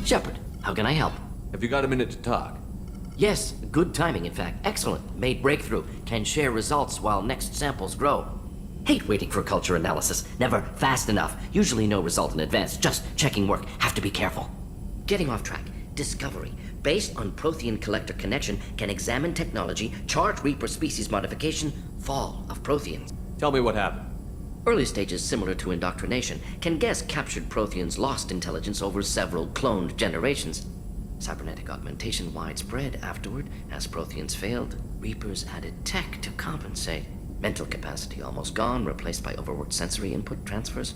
Shepard, how can I help? Have you got a minute to talk? Yes, good timing, in fact. Excellent. Made breakthrough. Can share results while next samples grow. Hate waiting for culture analysis. Never fast enough. Usually no result in advance. Just checking work. Have to be careful. Getting off track. Discovery. Based on Prothean collector connection, can examine technology, chart Reaper species modification, fall of Protheans. Tell me what happened. Early stages similar to indoctrination. Can guess captured Protheans lost intelligence over several cloned generations. Cybernetic augmentation widespread afterward. As Protheans failed, Reapers added tech to compensate. Mental capacity almost gone, replaced by overworked sensory input transfers.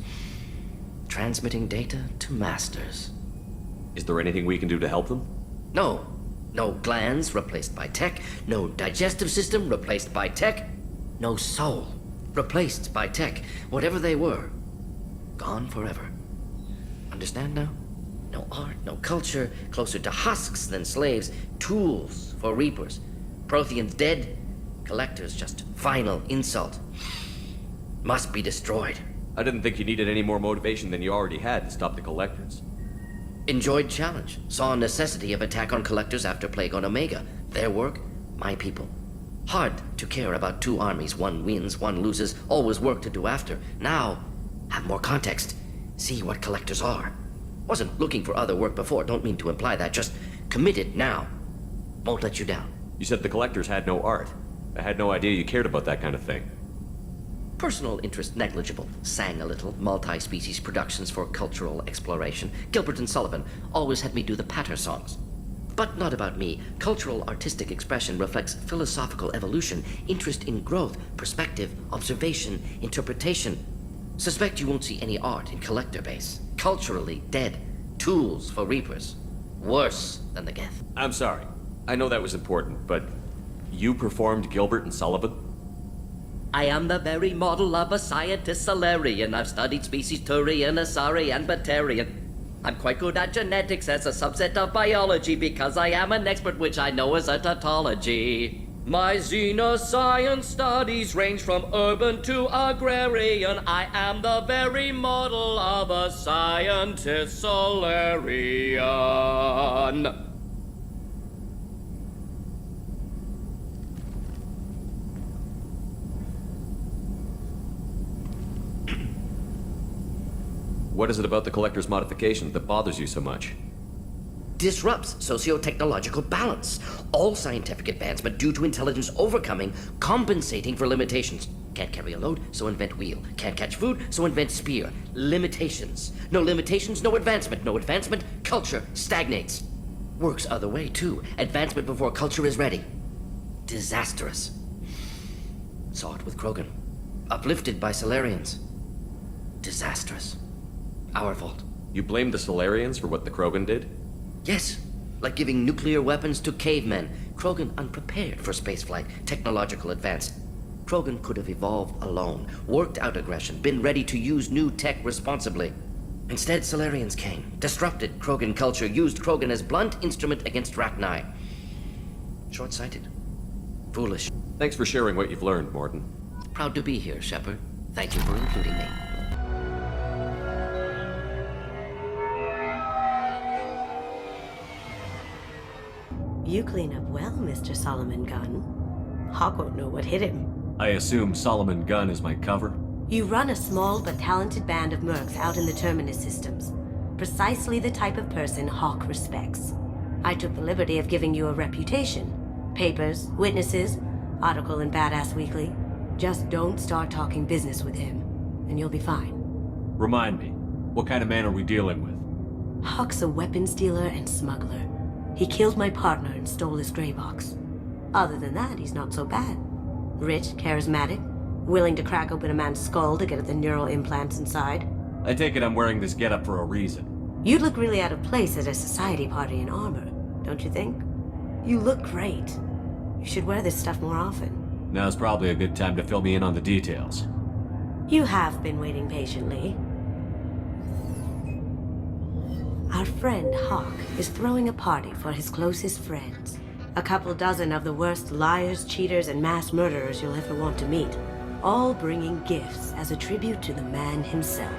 Transmitting data to masters. Is there anything we can do to help them? No. No glands replaced by tech. No digestive system replaced by tech. No soul replaced by tech. Whatever they were, gone forever. Understand now? No art, no culture, closer to husks than slaves. Tools for Reapers. Protheans dead. Collectors just final insult. Must be destroyed. I didn't think you needed any more motivation than you already had to stop the collectors. Enjoyed challenge. Saw necessity of attack on collectors after Plague on Omega. Their work, my people. Hard to care about two armies. One wins, one loses. Always work to do after. Now, have more context. See what collectors are. Wasn't looking for other work before. Don't mean to imply that. Just committed now. Won't let you down. You said the collectors had no art. I had no idea you cared about that kind of thing. Personal interest negligible. Sang a little. Multi-species productions for cultural exploration. Gilbert and Sullivan always had me do the patter songs. But not about me. Cultural artistic expression reflects philosophical evolution, interest in growth, perspective, observation, interpretation. Suspect you won't see any art in collector base. Culturally dead. Tools for Reapers. Worse than the Geth. I'm sorry. I know that was important, but you performed Gilbert and Sullivan? I am the very model of a scientist Solarian. I've studied species Turian, Asari, and Batarian. I'm quite good at genetics as a subset of biology because I am an expert, which I know is a tautology. My xenoscience studies range from urban to agrarian. I am the very model of a scientist Solarian. What is it about the collector's modification that bothers you so much? Disrupts socio-technological balance. All scientific advancement due to intelligence overcoming, compensating for limitations. Can't carry a load, so invent wheel. Can't catch food, so invent spear. Limitations. No limitations, no advancement. No advancement, culture stagnates. Works other way, too. Advancement before culture is ready. Disastrous. Saw it with Krogan. Uplifted by Solarians. Disastrous. Our fault. You blame the Solarians for what the Krogan did? Yes, like giving nuclear weapons to cavemen. Krogan unprepared for spaceflight, technological advance. Krogan could have evolved alone, worked out aggression, been ready to use new tech responsibly. Instead, Solarians came, disrupted Krogan culture, used Krogan as blunt instrument against Rachni. Short-sighted. Foolish. Thanks for sharing what you've learned, Morton. Proud to be here, Shepard. Thank you for including me. You clean up well, Mr. Solomon Gunn. Hawk won't know what hit him. I assume Solomon Gunn is my cover? You run a small but talented band of mercs out in the Terminus systems. Precisely the type of person Hawk respects. I took the liberty of giving you a reputation. Papers, witnesses, article in Badass Weekly. Just don't start talking business with him, and you'll be fine. Remind me, what kind of man are we dealing with? Hawk's a weapons dealer and smuggler. He killed my partner and stole his gray box. Other than that, he's not so bad. Rich, charismatic, willing to crack open a man's skull to get at the neural implants inside. I take it I'm wearing this getup for a reason. You'd look really out of place at a society party in armor, don't you think? You look great. You should wear this stuff more often. Now's probably a good time to fill me in on the details. You have been waiting patiently. Our friend Hawk is throwing a party for his closest friends. A couple dozen of the worst liars, cheaters, and mass murderers you'll ever want to meet. All bringing gifts as a tribute to the man himself.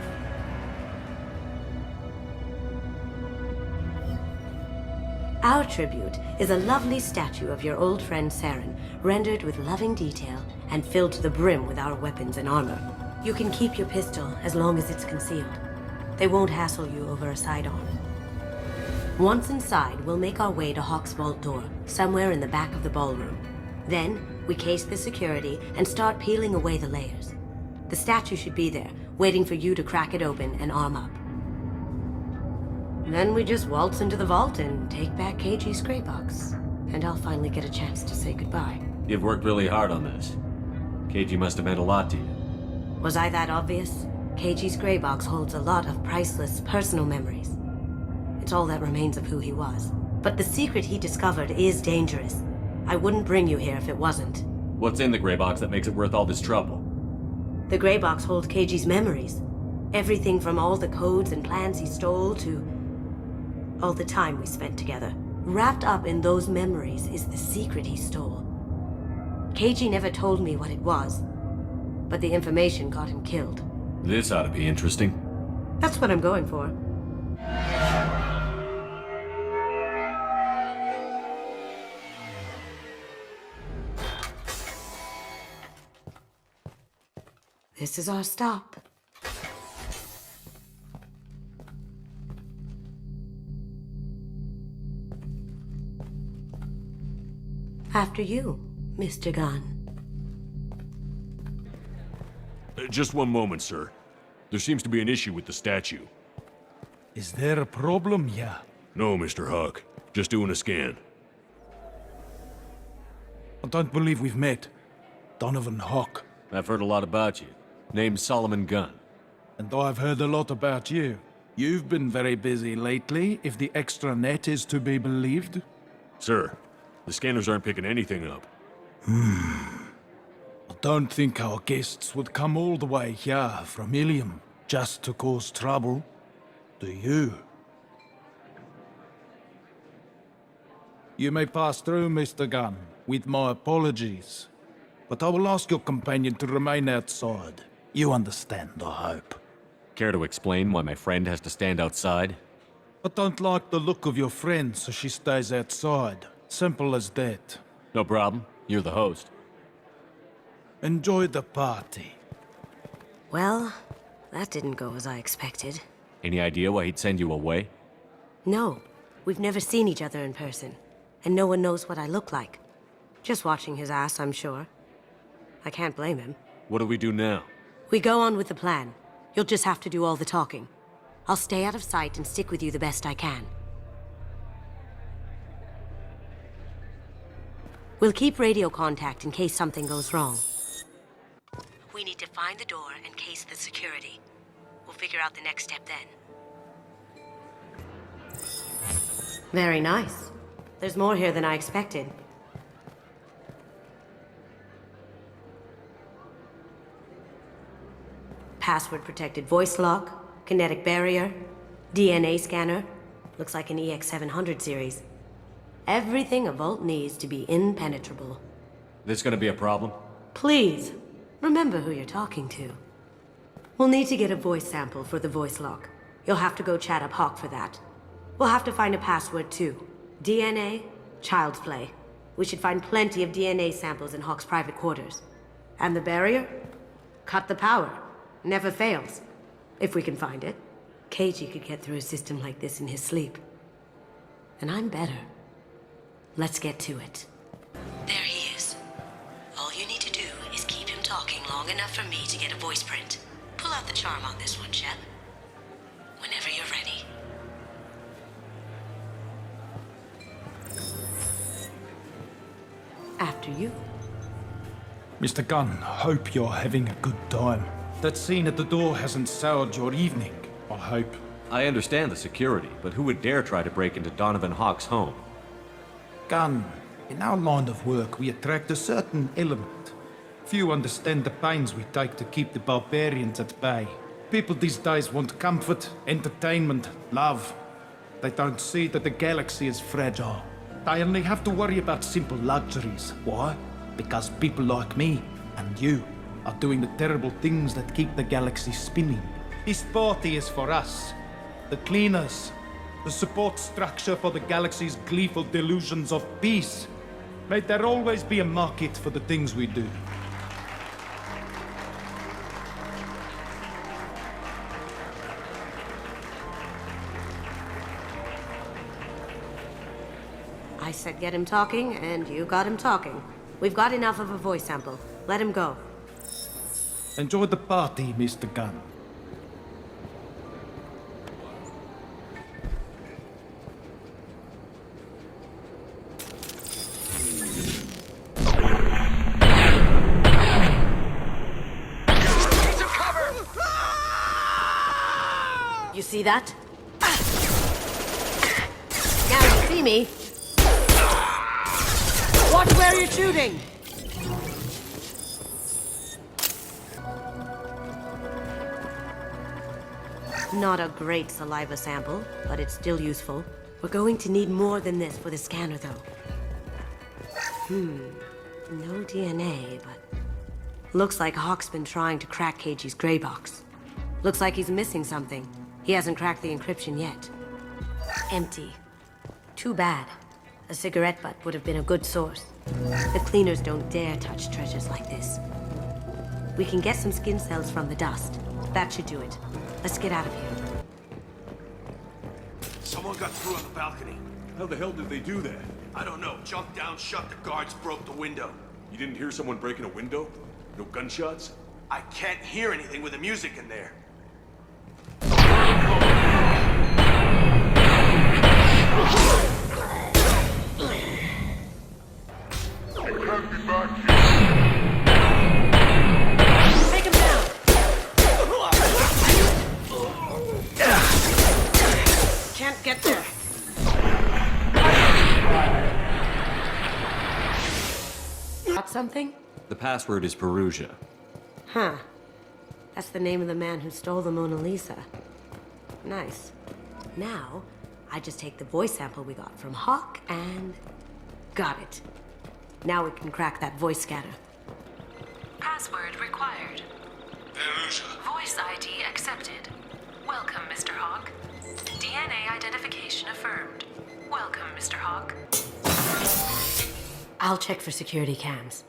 Our tribute is a lovely statue of your old friend Saren, rendered with loving detail and filled to the brim with our weapons and armor. You can keep your pistol as long as it's concealed. They won't hassle you over a sidearm. Once inside, we'll make our way to Hawk's vault door, somewhere in the back of the ballroom. Then, we case the security and start peeling away the layers. The statue should be there, waiting for you to crack it open and arm up. Then we just waltz into the vault and take back KG's gray box. And I'll finally get a chance to say goodbye. You've worked really hard on this. KG must have meant a lot to you. Was I that obvious? KG's gray box holds a lot of priceless personal memories. It's all that remains of who he was. But the secret he discovered is dangerous. I wouldn't bring you here if it wasn't. What's in the gray box that makes it worth all this trouble? The gray box holds KG's memories. Everything from all the codes and plans he stole to all the time we spent together. Wrapped up in those memories is the secret he stole. KG never told me what it was, but the information got him killed. This ought to be interesting. That's what I'm going for. This is our stop. After you, Mr. Gunn. Just one moment, sir. There seems to be an issue with the statue. Is there a problem here? No, Mr. Huck. Just doing a scan. I don't believe we've met. Donovan Hawk. I've heard a lot about you. Name's Solomon Gunn. And I've heard a lot about you. You've been very busy lately, if the extra net is to be believed. Sir, the scanners aren't picking anything up. I don't think our guests would come all the way here from Ilium just to cause trouble. Do you? You may pass through, Mr. Gunn, with my apologies. But I will ask your companion to remain outside. You understand, I hope. Care to explain why my friend has to stand outside? I don't like the look of your friend, so she stays outside. Simple as that. No problem. You're the host. Enjoy the party. Well, that didn't go as I expected. Any idea why he'd send you away? No, we've never seen each other in person, and no one knows what I look like. Just watching his ass, I'm sure. I can't blame him. What do we do now? We go on with the plan. You'll just have to do all the talking. I'll stay out of sight and stick with you the best I can. We'll keep radio contact in case something goes wrong. We need to find the door and case the security. We'll figure out the next step then. Very nice. There's more here than I expected. Password-protected voice lock, kinetic barrier, DNA scanner. Looks like an EX700 series. Everything a vault needs to be impenetrable. This gonna be a problem? Please, remember who you're talking to. We'll need to get a voice sample for the voice lock. You'll have to go chat up Hawk for that. We'll have to find a password too. DNA, child's play. We should find plenty of DNA samples in Hawk's private quarters. And the barrier? Cut the power. Never fails. If we can find it. KG could get through a system like this in his sleep. And I'm better. Let's get to it. There he is. All you need to do is keep him talking long enough for me to get a voice print. Pull out the charm on this one, Shep. Whenever you're ready. After you. Mr. Gunn, hope you're having a good time. That scene at the door hasn't soured your evening, I hope. I understand the security, but who would dare try to break into Donovan Hawk's home? Gunn, in our line of work, we attract a certain element. Few understand the pains we take to keep the barbarians at bay. People these days want comfort, entertainment, love. They don't see that the galaxy is fragile. They only have to worry about simple luxuries. Why? Because people like me and you are doing the terrible things that keep the galaxy spinning. This party is for us. The cleaners, The support structure for the galaxy's gleeful delusions of peace. May there always be a market for the things we do. I said get him talking, and you got him talking. We've got enough of a voice sample. Let him go. Enjoy the party, Mr. Gunn. You see that? Now you see me. Watch where you're shooting! Not a great saliva sample, but it's still useful. We're going to need more than this for the scanner, though. No DNA, but... Looks like Hawk's been trying to crack Keiji's gray box. Looks like he's missing something. He hasn't cracked the encryption yet. Empty. Too bad. A cigarette butt would have been a good source. The cleaners don't dare touch treasures like this. We can get some skin cells from the dust. That should do it. Let's get out of here. Someone got through on the balcony. How the hell did they do that? I don't know. Jumped down, shut the guards, broke the window. You didn't hear someone breaking a window? No gunshots? I can't hear anything with the music in there. Take him down! Can't get there. Got something? The password is Perugia. Huh. That's the name of the man who stole the Mona Lisa. Nice. Now, I just take the voice sample we got from Hawk and... got it. Now we can crack that voice scanner. Password required. Perugia. Voice ID accepted. Welcome, Mr. Hawk. DNA identification affirmed. Welcome, Mr. Hawk. I'll check for security cams.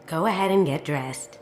Go ahead and get dressed.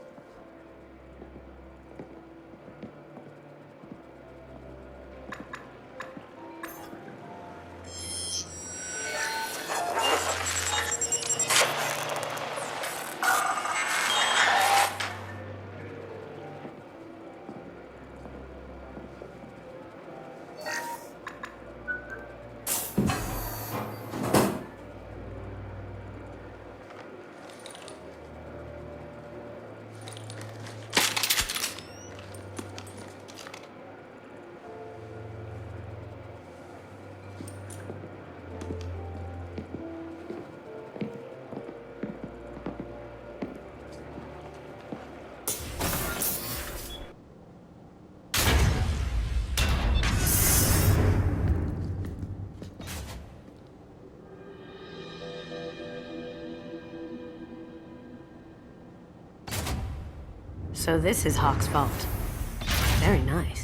So this is Hawk's fault. Very nice.